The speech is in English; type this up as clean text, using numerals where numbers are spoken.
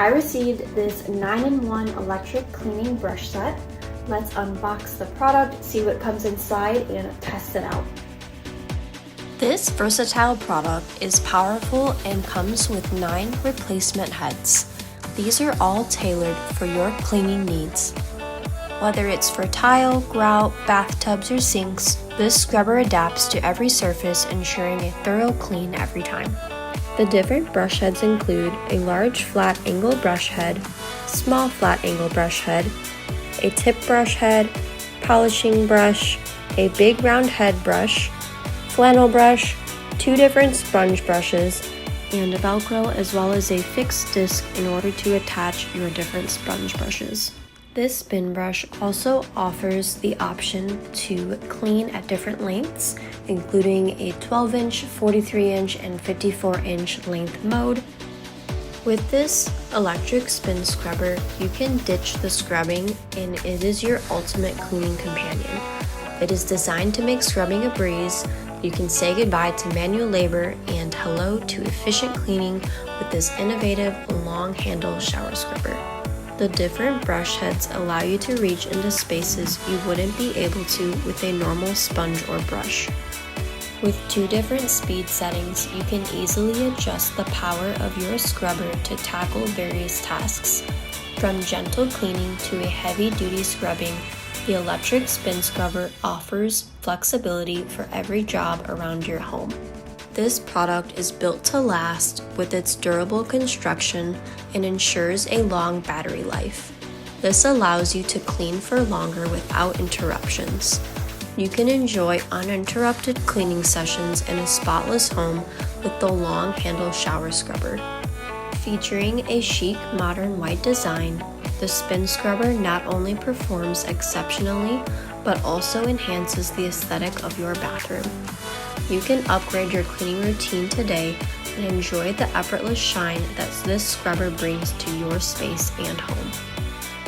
I received this 9-in-1 electric cleaning brush set. Let's unbox the product, see what comes inside, and test it out. This versatile product is powerful and comes with 9 replacement heads. These are all tailored for your cleaning needs. Whether it's for tile, grout, bathtubs, or sinks, this scrubber adapts to every surface, ensuring a thorough clean every time. The different brush heads include a large flat angle brush head, small flat angle brush head, a tip brush head, polishing brush, a big round head brush, flannel brush, 2 different sponge brushes, and a Velcro as well as a fixed disc in order to attach your different sponge brushes. This spin brush also offers the option to clean at different lengths, including a 12-inch, 43-inch, and 54-inch length mode. With this electric spin scrubber, you can ditch the scrubbing and it is your ultimate cleaning companion. It is designed to make scrubbing a breeze. You can say goodbye to manual labor and hello to efficient cleaning with this innovative long handle shower scrubber. The different brush heads allow you to reach into spaces you wouldn't be able to with a normal sponge or brush. With 2 different speed settings, you can easily adjust the power of your scrubber to tackle various tasks. From gentle cleaning to a heavy-duty scrubbing, the electric spin scrubber offers flexibility for every job around your home. This product is built to last with its durable construction and ensures a long battery life. This allows you to clean for longer without interruptions. You can enjoy uninterrupted cleaning sessions in a spotless home with the long handle shower scrubber. Featuring a chic modern white design, the spin scrubber not only performs exceptionally, but also enhances the aesthetic of your bathroom. You can upgrade your cleaning routine today and enjoy the effortless shine that this scrubber brings to your space and home.